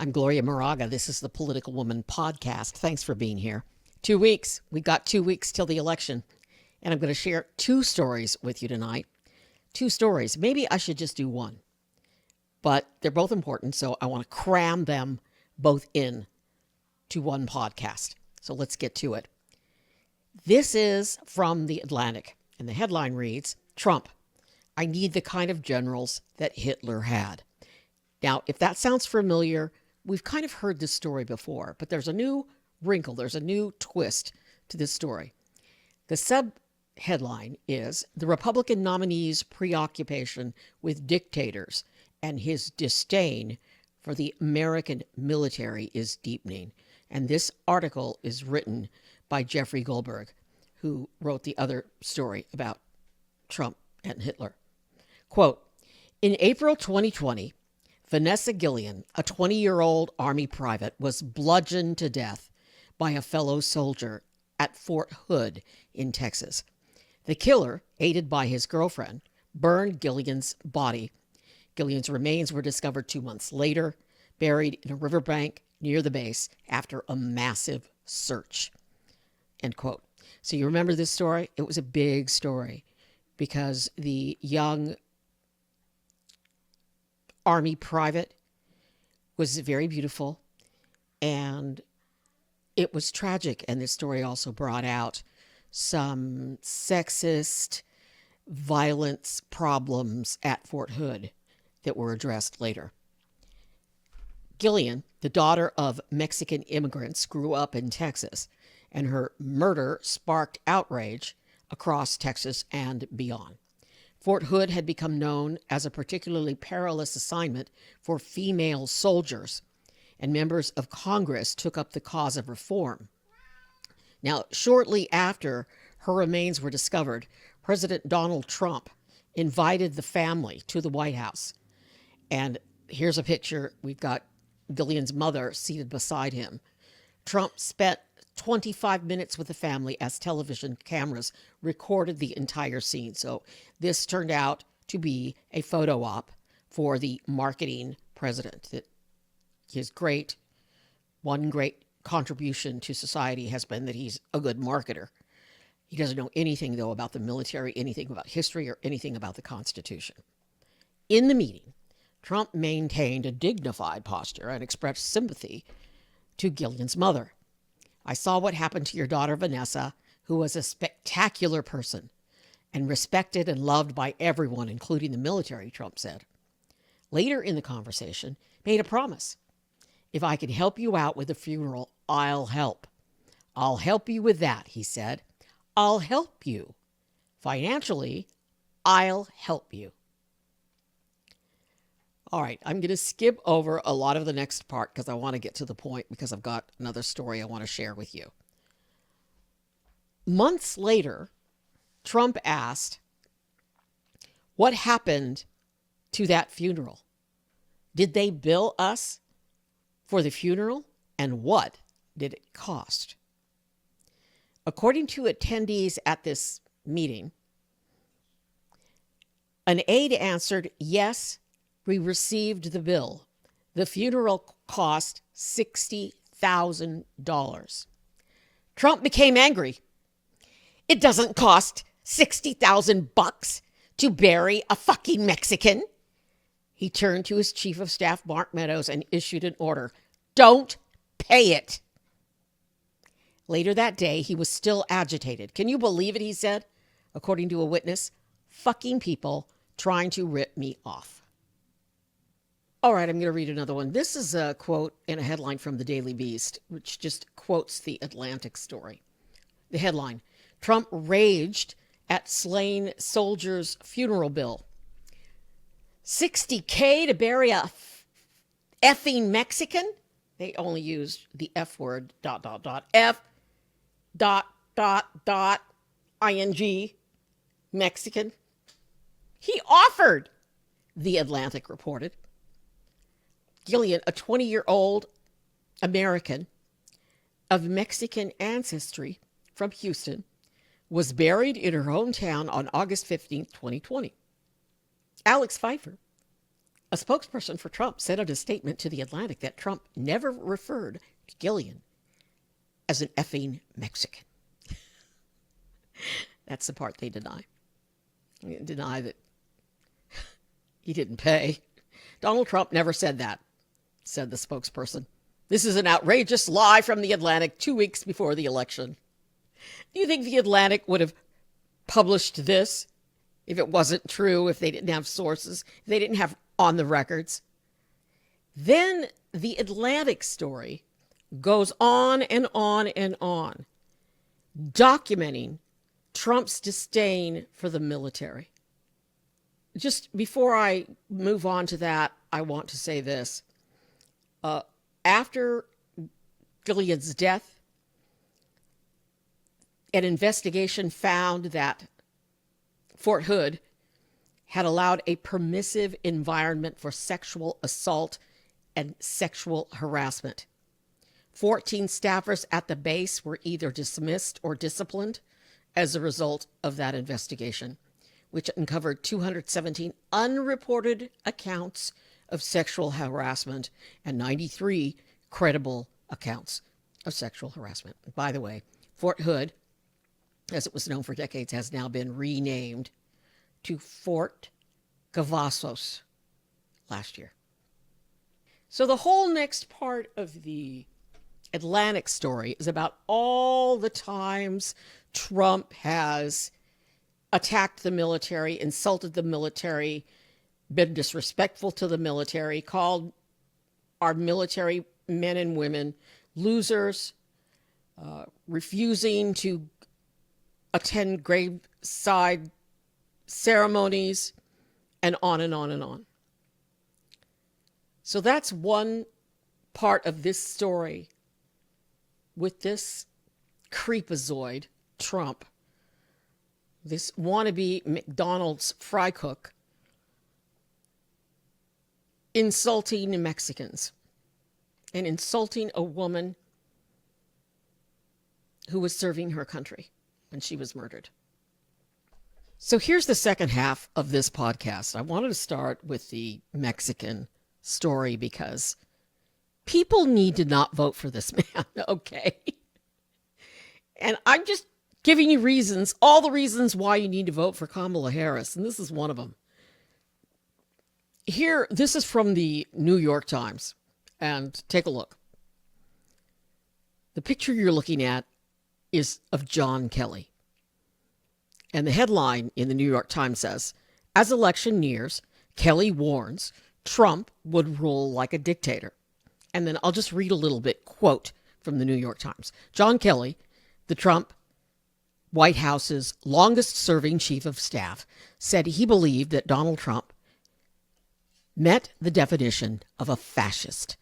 I'm Gloria Moraga. This is the Political Woman Podcast. Thanks for being here. 2 weeks. We've got 2 weeks till the election. And I'm going to share 2 stories with you tonight. 2 stories. Maybe I should just do one. But they're both important, so I want to cram them both in to one podcast. So let's get to it. This is from The Atlantic, and the headline reads, Trump, I need the kind of generals that Hitler had. Now, if that sounds familiar, we've kind of heard this story before, but there's a new wrinkle, there's a new twist to this story. The sub-headline is, The Republican nominee's preoccupation with dictators and his disdain for the American military is deepening. And this article is written by Jeffrey Goldberg, who wrote the other story about Trump and Hitler. Quote, in April 2020, Vanessa Gillian, a 20-year-old Army private, was bludgeoned to death by a fellow soldier at Fort Hood in Texas. The killer, aided by his girlfriend, burned Gillian's body. Gillian's remains were discovered 2 months later, buried in a riverbank near the base after a massive search. End quote. So you remember this story? It was a big story because the young Army private was very beautiful, and it was tragic. And this story also brought out some sexist violence problems at Fort Hood that were addressed later. Gillian, the daughter of Mexican immigrants, grew up in Texas, and her murder sparked outrage across Texas and beyond. Fort Hood had become known as a particularly perilous assignment for female soldiers, and members of Congress took up the cause of reform. Now, shortly after her remains were discovered, President Donald Trump invited the family to the White House. And here's a picture. We've got Gillian's mother seated beside him. Trump spent 25 minutes with the family as television cameras recorded the entire scene. So this turned out to be a photo op for the marketing president. That his one great contribution to society has been that he's a good marketer. He doesn't know anything, though, about the military, anything about history, or anything about the Constitution. In the meeting, Trump maintained a dignified posture and expressed sympathy to Gillian's mother. I saw what happened to your daughter, Vanessa, who was a spectacular person and respected and loved by everyone, including the military, Trump said. Later in the conversation, made a promise. If I can help you out with the funeral, I'll help. I'll help you with that, he said. I'll help you. Financially, I'll help you. All right, I'm going to skip over a lot of the next part because I want to get to the point because I've got another story I want to share with you. Months later, Trump asked, what happened to that funeral? Did they bill us for the funeral? And what did it cost? According to attendees at this meeting, an aide answered, yes, we received the bill. The funeral cost $60,000. Trump became angry. It doesn't cost $60,000 to bury a fucking Mexican. He turned to his chief of staff, Mark Meadows, and issued an order. Don't pay it. Later that day, he was still agitated. Can you believe it, he said, according to a witness? Fucking people trying to rip me off. All right, I'm going to read another one. This is a quote in a headline from the Daily Beast, which just quotes the Atlantic story. The headline, Trump raged at slain soldiers' funeral bill. $60K to bury a effing Mexican? They only used the F word, F, ing, Mexican. He offered, the Atlantic reported. Gillian, a 20-year-old American of Mexican ancestry from Houston, was buried in her hometown on August 15, 2020. Alex Pfeiffer, A spokesperson for Trump said in a statement to The Atlantic that Trump never referred to Gillian as an effing Mexican. That's the part they deny. They deny that he didn't pay. Donald Trump never said that, said the spokesperson. This is an outrageous lie from The Atlantic 2 weeks before the election. Do you think The Atlantic would have published this if it wasn't true, if they didn't have sources, if they didn't have on the records? Then the Atlantic story goes on and on and on, documenting Trump's disdain for the military. Just before I move on to that, I want to say this. After Gillian's death, an investigation found that Fort Hood had allowed a permissive environment for sexual assault and sexual harassment. 14 staffers at the base were either dismissed or disciplined as a result of that investigation, which uncovered 217 unreported accounts of sexual harassment and 93 credible accounts of sexual harassment. By the way, Fort Hood, as it was known for decades, has now been renamed to Fort Cavazos last year. So the whole next part of the Atlantic story is about all the times Trump has attacked the military, insulted the military, been disrespectful to the military, called our military men and women losers, refusing to attend graveside ceremonies, and on and on and on. So that's one part of this story with this creepazoid, Trump, this wannabe McDonald's fry cook, insulting Mexicans and insulting a woman who was serving her country when she was murdered. So here's the second half of this podcast. I wanted to start with the Mexican story because people need to not vote for this man, okay? And I'm just giving you reasons, all the reasons why you need to vote for Kamala Harris, and this is one of them. Here, this is from the New York Times, and take a look. The picture you're looking at is of John Kelly. And the headline in the New York Times says, as election nears, Kelly warns Trump would rule like a dictator. And then I'll just read a little bit, quote from the New York Times. John Kelly, the Trump White House's longest-serving chief of staff, said he believed that Donald Trump met the definition of a fascist.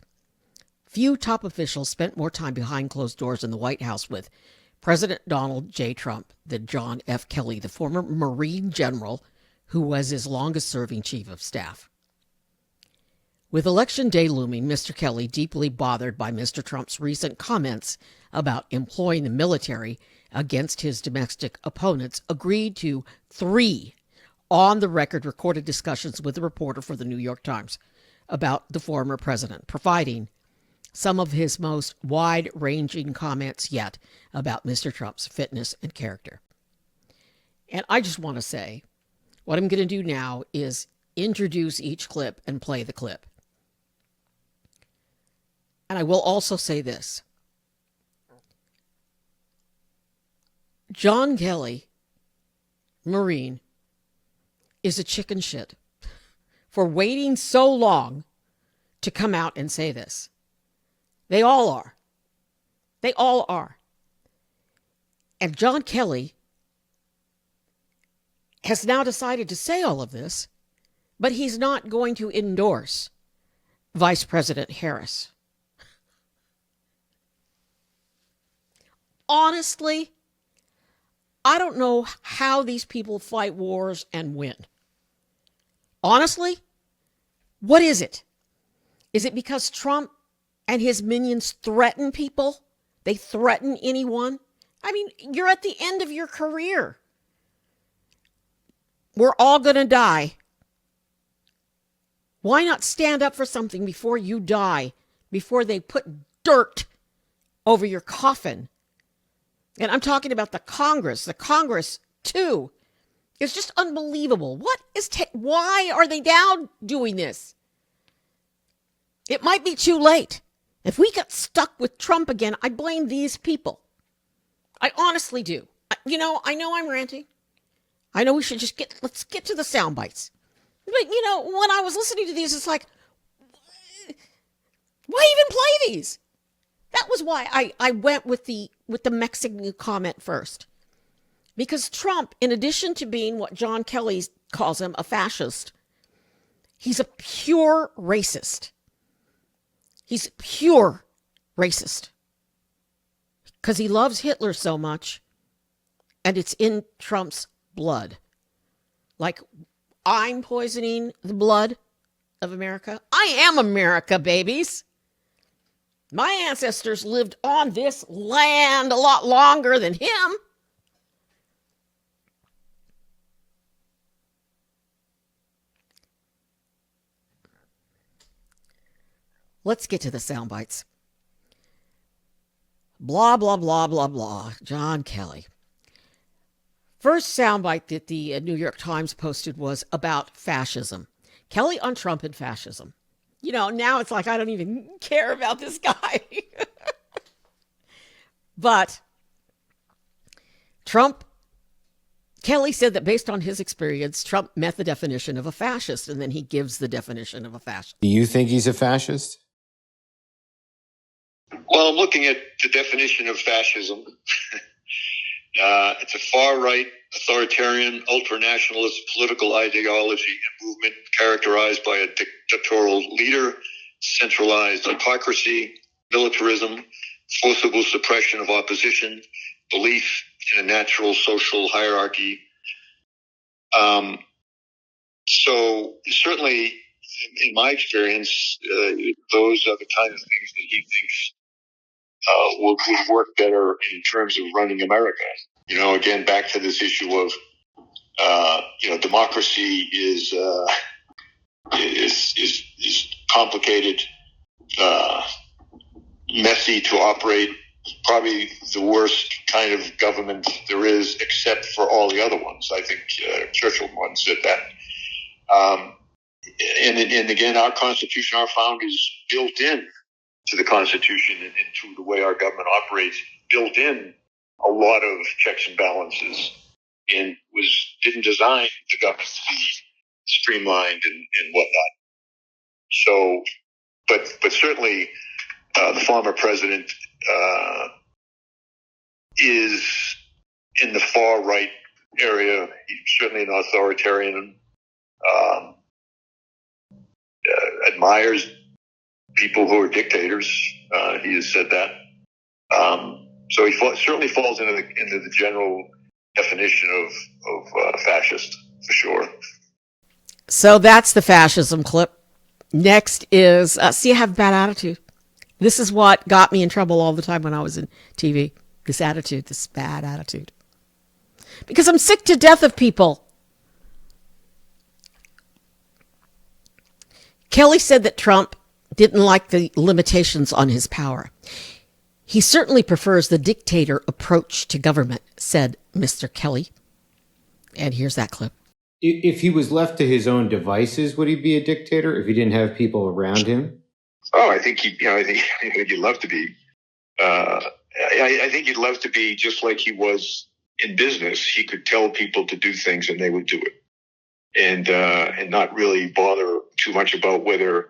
Few top officials spent more time behind closed doors in the White House with President Donald J. Trump than John F. Kelly, the former Marine general who was his longest-serving chief of staff. With Election Day looming, Mr. Kelly, deeply bothered by Mr. Trump's recent comments about employing the military against his domestic opponents, agreed to 3 on-the-record recorded discussions with a reporter for the New York Times about the former president, providing some of his most wide-ranging comments yet about Mr. Trump's fitness and character. And I just want to say, what I'm going to do now is introduce each clip and play the clip. And I will also say this. John Kelly, Marine, is a chicken shit for waiting so long to come out and say this. They all are. They all are. And John Kelly has now decided to say all of this, but he's not going to endorse Vice President Harris. Honestly, I don't know how these people fight wars and win. Honestly, what is it? Is it because Trump and his minions threaten people? They threaten anyone? I mean, you're at the end of your career. We're all going to die. Why not stand up for something before you die, before they put dirt over your coffin? And I'm talking about the Congress. The Congress, too. It's just unbelievable. Why are they now doing this? It might be too late. If we get stuck with Trump again, I blame these people. I honestly do. I know I'm ranting. I know we should let's get to the sound bites. But, when I was listening to these, it's like, why even play these? That was why I went with the Mexican comment first. Because Trump, in addition to being what John Kelly calls him, a fascist, he's a pure racist. He's pure racist. Because he loves Hitler so much, and it's in Trump's blood. Like, I'm poisoning the blood of America. I am America, babies. My ancestors lived on this land a lot longer than him. Let's get to the sound bites. Blah, blah, blah, blah, blah. John Kelly. First soundbite that the New York Times posted was about fascism. Kelly on Trump and fascism. Now it's like I don't even care about this guy. But Kelly said that based on his experience, Trump met the definition of a fascist, and then he gives the definition of a fascist. Do you think he's a fascist? Well, I'm looking at the definition of fascism. It's a far-right, authoritarian, ultranationalist political ideology and movement characterized by a dictatorial leader, centralized autocracy, militarism, forcible suppression of opposition, belief in a natural social hierarchy. So certainly, in my experience, those are the kind of things that he thinks would work better in terms of running America. Again, back to this issue of, democracy is complicated, messy to operate, probably the worst kind of government there is, except for all the other ones. I think Churchill once said that. And again, our Constitution, our founders built in to the Constitution and to the way our government operates, built in a lot of checks and balances, and didn't design the government to be streamlined and whatnot. So, but certainly the former president is in the far right area. He's certainly an authoritarian. Admires people who are dictators. He has said that. So he certainly falls into the general definition of fascist, for sure. So that's the fascism clip. Next is, see, I have a bad attitude. This is what got me in trouble all the time when I was in TV. This bad attitude. Because I'm sick to death of people. Kelly said that Trump didn't like the limitations on his power. He certainly prefers the dictator approach to government, said Mr. Kelly. And here's that clip. If he was left to his own devices, would he be a dictator if he didn't have people around him? Oh, I think I think he'd love to be. I think he'd love to be just like he was in business. He could tell people to do things and they would do it, and not really bother too much about whether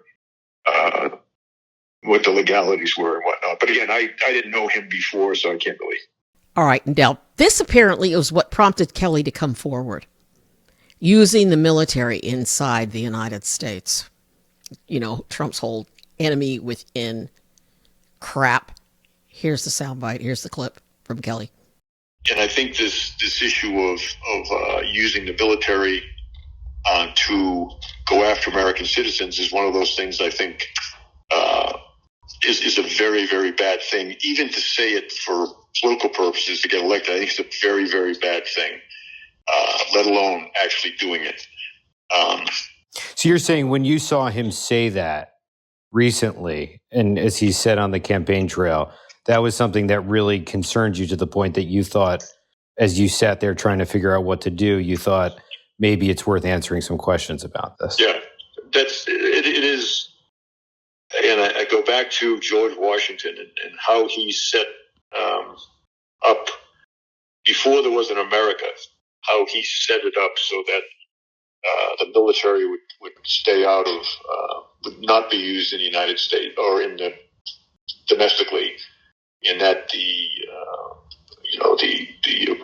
what the legalities were and whatnot. But again, I didn't know him before, so I can't really. All right, now this apparently was what prompted Kelly to come forward, using the military inside the United States. Trump's whole enemy within crap. Here's the soundbite. Here's the clip from Kelly. And I think this issue of using the military to go after American citizens is one of those things I think is a very, very bad thing. Even to say it for political purposes to get elected, I think it's a very, very bad thing, let alone actually doing it. So you're saying when you saw him say that recently, and as he said on the campaign trail, that was something that really concerned you to the point that you thought, as you sat there trying to figure out what to do, you thought maybe it's worth answering some questions about this. Yeah, it is. And I go back to George Washington and how he set up, before there was an America, how he set it up so that the military would stay out of, would not be used in the United States or in the domestically, in that the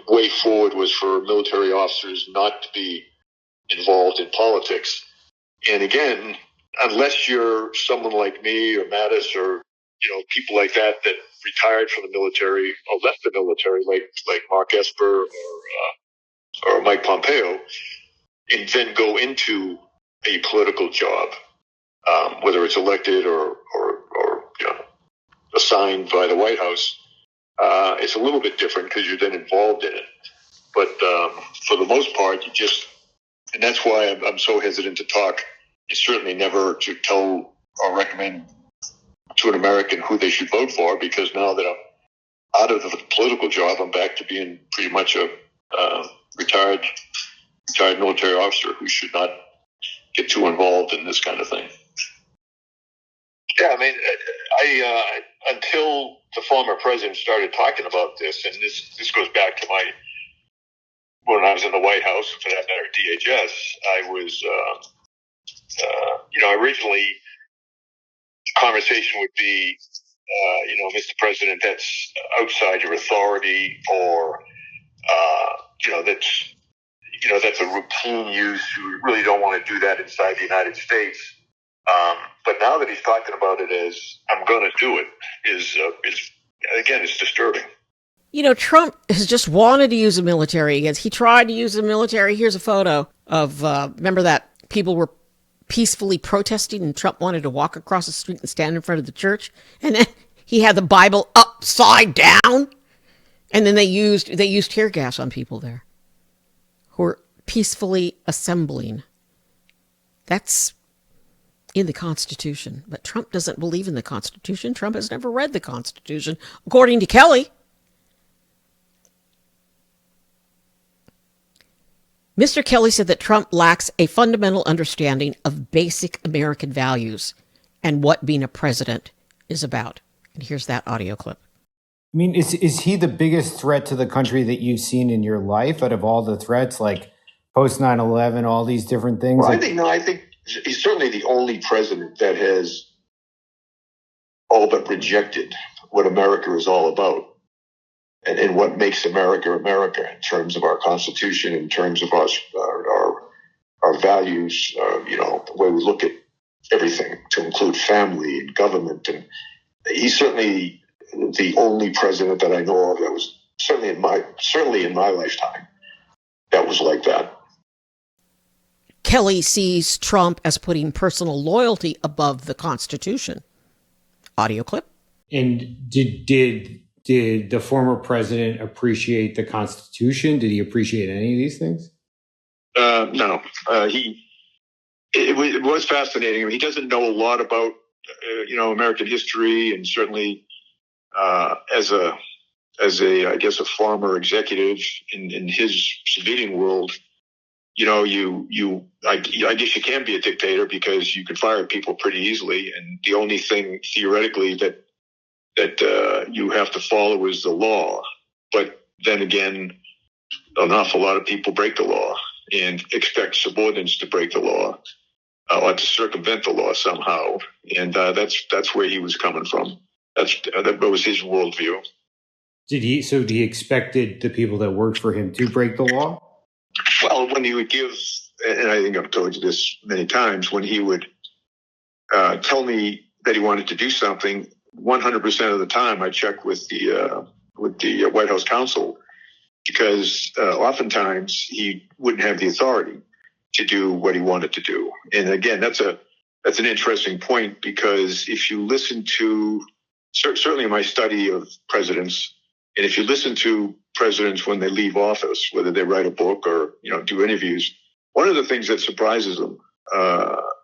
way forward was for military officers not to be involved in politics. And again, unless you're someone like me or Mattis or people like that retired from the military or left the military, like Mark Esper or Mike Pompeo, and then go into a political job, whether it's elected or assigned by the White House, it's a little bit different because you're then involved in it. But for the most part, and that's why I'm so hesitant to talk. It's certainly never to tell or recommend to an American who they should vote for, because now that I'm out of the political job, I'm back to being pretty much a retired military officer who should not get too involved in this kind of thing. Yeah, I mean, I until the former president started talking about this, and this goes back to when I was in the White House, for that matter, DHS, I was, originally the conversation would be, Mr. President, that's outside your authority, or, that's a routine use. You really don't want to do that inside the United States. But now that he's talking about it as I'm going to do it, is again, it's disturbing. Trump has just wanted to use the military against. He tried to use the military. Here's a photo of, remember that people were peacefully protesting and Trump wanted to walk across the street and stand in front of the church. And then he had the Bible upside down. And then they used tear gas on people there who were peacefully assembling. That's in the Constitution. But Trump doesn't believe in the Constitution. Trump has never read the Constitution, according to Kelly. Mr. Kelly said that Trump lacks a fundamental understanding of basic American values and what being a president is about. And here's that audio clip. I mean, is he the biggest threat to the country that you've seen in your life out of all the threats, like post 9/11, all these different things? Well, I think he's certainly the only president that has all but rejected what America is all about. And what makes America America in terms of our Constitution, in terms of our values, the way we look at everything, to include family and government. And he's certainly the only president that I know of that was certainly in my lifetime that was like that. Kelly sees Trump as putting personal loyalty above the Constitution. Audio clip. And did the former president appreciate the Constitution? Did he appreciate any of these things? No. It was fascinating. I mean, he doesn't know a lot about, American history, and certainly as a I guess a farmer executive in his civilian world, I guess you can be a dictator because you can fire people pretty easily, and the only thing theoretically that you have to follow is the law. But then again, an awful lot of people break the law and expect subordinates to break the law or to circumvent the law somehow. And that's where he was coming from. That was his worldview. Did he expected the people that worked for him to break the law? Well, when he would give, and I think I've told you this many times, when he would tell me that he wanted to do something, 100% of the time I check with the White House counsel, because oftentimes he wouldn't have the authority to do what he wanted to do. And again, that's an interesting point, because if you listen to, certainly in my study of presidents, and if you listen to presidents when they leave office, whether they write a book or do interviews, one of the things that surprises them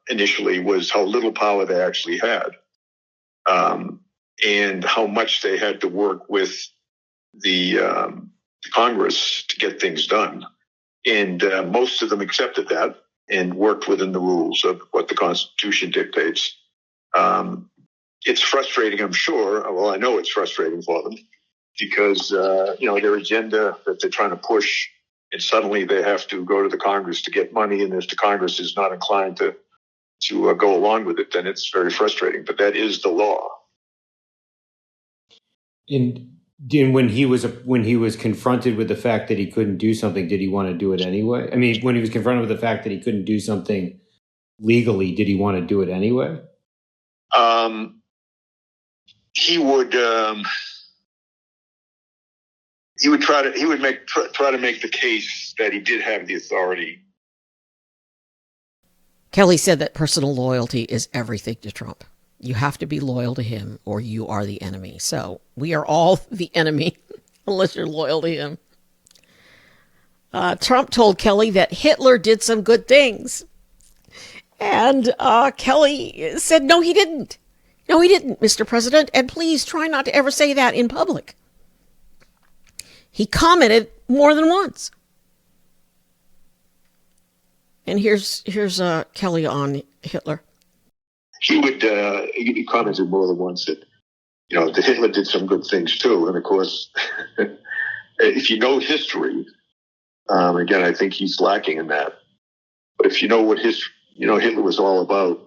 initially was how little power they actually had, and how much they had to work with the Congress to get things done. And most of them accepted that and worked within the rules of what the Constitution dictates. It's frustrating, I'm sure. Well, I know it's frustrating for them because, their agenda that they're trying to push, and suddenly they have to go to the Congress to get money. And if the Congress is not inclined to go along with it, then it's very frustrating. But that is the law. And when he was confronted with the fact that he couldn't do something, did he want to do it anyway? I mean, when he was confronted with the fact that he couldn't do something legally, did he want to do it anyway? He would try to make the case that he did have the authority. Kelly said that personal loyalty is everything to Trump. You have to be loyal to him or you are the enemy. So we are all the enemy unless you're loyal to him. Trump told Kelly that Hitler did some good things. And Kelly said, no, he didn't. No, he didn't, Mr. President. And please try not to ever say that in public. He commented more than once. And here's Kelly on Hitler. He commented more than once that, that Hitler did some good things too. And of course, if you know history, again, I think he's lacking in that. But if you know what Hitler was all about,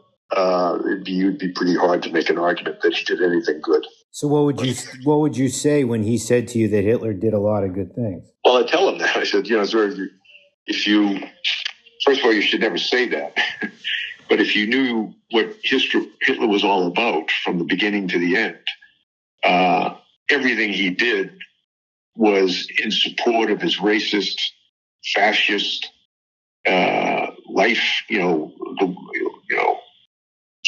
it'd be pretty hard to make an argument that he did anything good. So what would you say when he said to you that Hitler did a lot of good things? Well, I tell him that. I said, first of all, you should never say that. But if you knew what Hitler was all about from the beginning to the end, everything he did was in support of his racist, fascist life,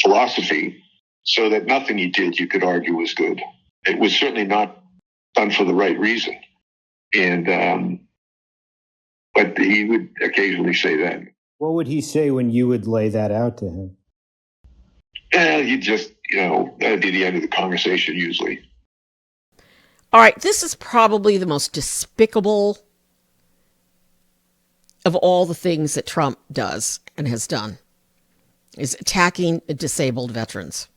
philosophy, so that nothing he did you could argue was good. It was certainly not done for the right reason. And but he would occasionally say that. What would he say when you would lay that out to him? You just, that'd be the end of the conversation usually. All right, this is probably the most despicable of all the things that Trump does and has done, is attacking disabled veterans.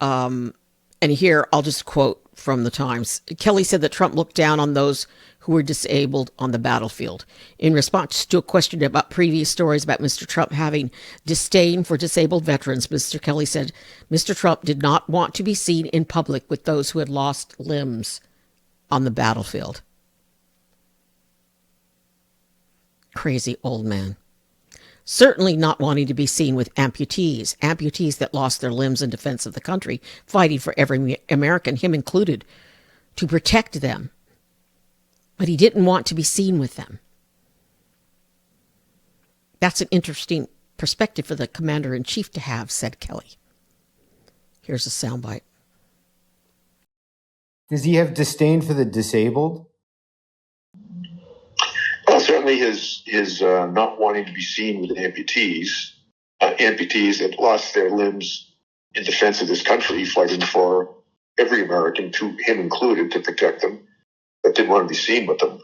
And here, I'll just quote from the Times. Kelly said that Trump looked down on those who were disabled on the battlefield. In response to a question about previous stories about Mr. Trump having disdain for disabled veterans, Mr. Kelly said Mr. Trump did not want to be seen in public with those who had lost limbs on the battlefield. Crazy old man. Certainly not wanting to be seen with amputees that lost their limbs in defense of the country, fighting for every American, him included, to protect them. But he didn't want to be seen with them. That's an interesting perspective for the commander-in-chief to have, said Kelly. Here's a soundbite. Does he have disdain for the disabled? Well, certainly his not wanting to be seen with amputees that lost their limbs in defense of this country, fighting for every American, to him included, to protect them, that didn't want to be seen with them.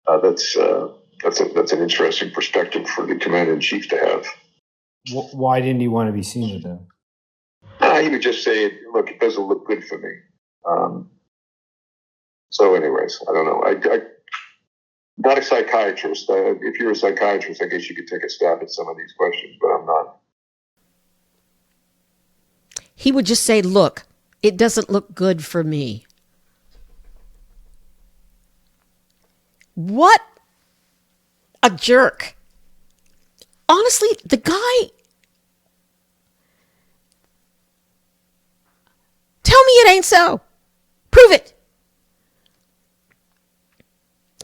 That's an interesting perspective for the commander-in-chief to have. Why didn't he want to be seen with them? He would just say, look, it doesn't look good for me. So anyways, I don't know. I'm not a psychiatrist. If you're a psychiatrist, I guess you could take a stab at some of these questions, but I'm not. He would just say, look, it doesn't look good for me. What a jerk. Honestly, the guy... Tell me it ain't so. Prove it.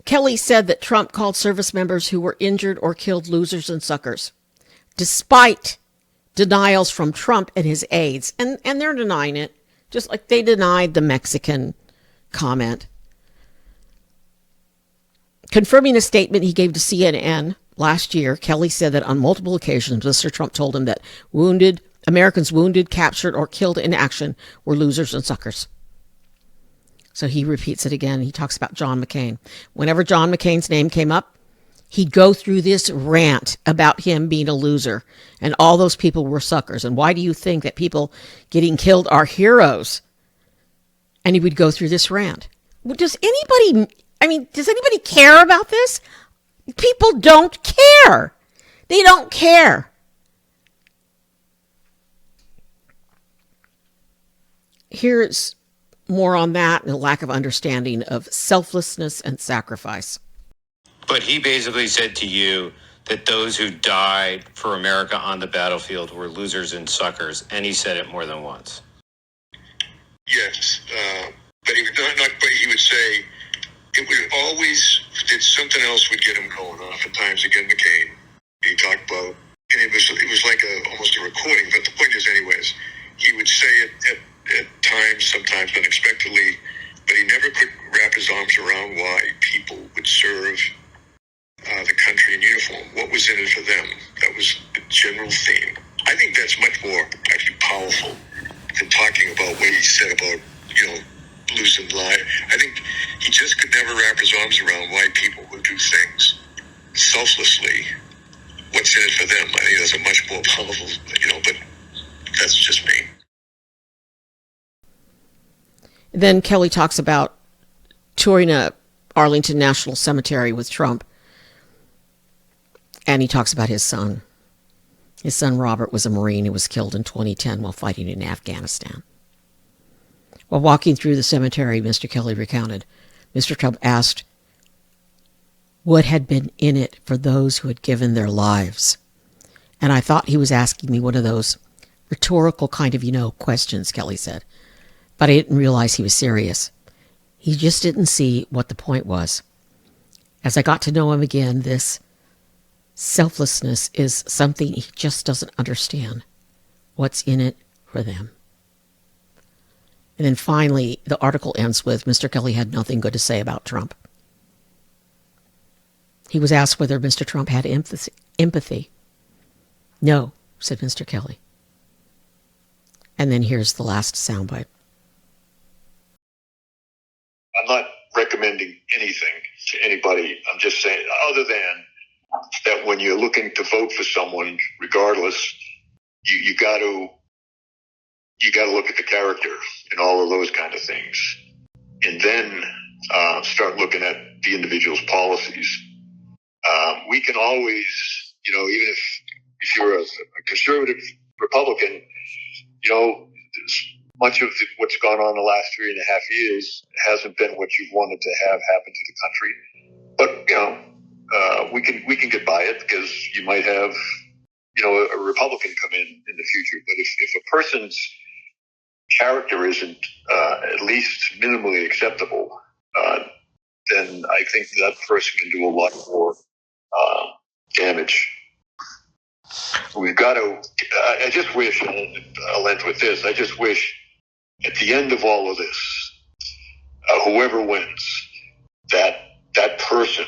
Kelly said that Trump called service members who were injured or killed losers and suckers, despite denials from Trump and his aides. And they're denying it, just like they denied the Mexican comment. Confirming a statement he gave to CNN last year, Kelly said that on multiple occasions, Mr. Trump told him that Americans wounded, captured, or killed in action were losers and suckers. So he repeats it again. He talks about John McCain. Whenever John McCain's name came up, he'd go through this rant about him being a loser and all those people were suckers. And why do you think that people getting killed are heroes? And he would go through this rant. Does anybody care about this? People don't care. They don't care. Here's more on that and the lack of understanding of selflessness and sacrifice. But he basically said to you that those who died for America on the battlefield were losers and suckers, and he said it more than once. Yes, but he would but he would say it would always did something else would get him going. Oftentimes, again, McCain. He talked about, and it was like almost a recording. But the point is, anyways, he would say it at times, sometimes unexpectedly, but he never could wrap his arms around why people would serve the country in uniform. What was in it for them? That was the general theme. I think that's much more actually powerful than talking about what he said about, losing life. I think he just could never wrap his arms around why people would do things selflessly. What's in it for them? I think that's a much more powerful, but that's just me. Then Kelly talks about touring a Arlington National Cemetery with Trump. And he talks about his son. His son Robert was a Marine who was killed in 2010 while fighting in Afghanistan. While walking through the cemetery, Mr. Kelly recounted, Mr. Trump asked what had been in it for those who had given their lives. And I thought he was asking me one of those rhetorical kind of, questions, Kelly said. But I didn't realize he was serious. He just didn't see what the point was. As I got to know him again, this selflessness is something he just doesn't understand. What's in it for them? And then finally, the article ends with Mr. Kelly had nothing good to say about Trump. He was asked whether Mr. Trump had empathy. No, said Mr. Kelly. And then here's the last soundbite. I'm not recommending anything to anybody. I'm just saying, other than that, when you're looking to vote for someone, regardless, you got to look at the character and all of those kind of things, and then start looking at the individual's policies. We can always, even if you're a conservative Republican, much of what's gone on the last 3.5 years hasn't been what you've wanted to have happen to the country. But, we can get by it because you might have, a Republican come in the future. But if a person's character isn't at least minimally acceptable, then I think that person can do a lot more damage. We've got to, I just wish, and I'll end with this, I just wish at the end of all of this, whoever wins, that person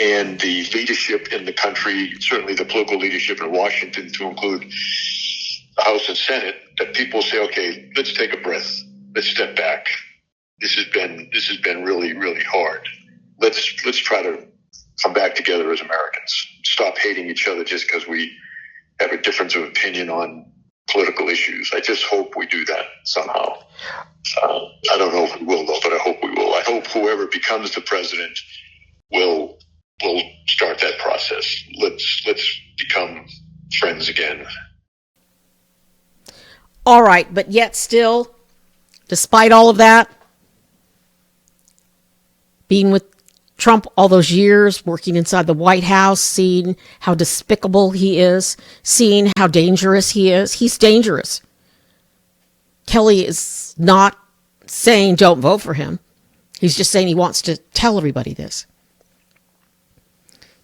and the leadership in the country, certainly the political leadership in Washington to include the House and Senate, that people say, okay, let's take a breath. Let's step back. This has been really, really hard. Let's try to come back together as Americans. Stop hating each other just because we have a difference of opinion on political issues. I just hope we do that somehow. I don't know if we will, though, but I hope we will. I hope whoever becomes the president will start that process. Let's become friends again. All right, but yet still, despite all of that, being with Trump all those years, working inside the White House, seeing how despicable he is, seeing how dangerous he is. He's dangerous. Kelly is not saying don't vote for him. He's just saying he wants to tell everybody this.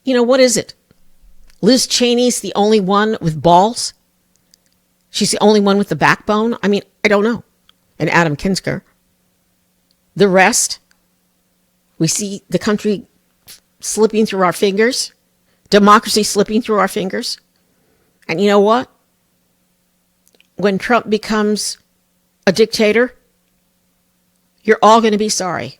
What is it? Liz Cheney's the only one with balls? She's the only one with the backbone? I don't know. And Adam Kinsker. The rest, We see the country slipping through our fingers, democracy slipping through our fingers. And you know what? When Trump becomes a dictator, you're all going to be sorry.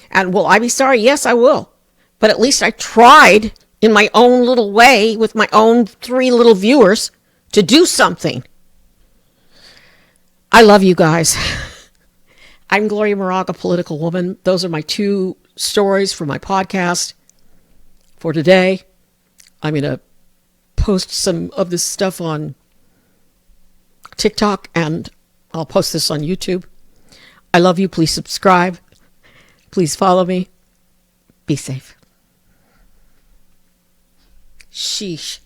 And will I be sorry? Yes, I will. But at least I tried in my own little way with my own 3 little viewers to do something. I love you guys. I'm Gloria Moraga, political woman. Those are my 2 stories for my podcast for today. I'm going to post some of this stuff on TikTok, and I'll post this on YouTube. I love you. Please subscribe. Please follow me. Be safe. Sheesh.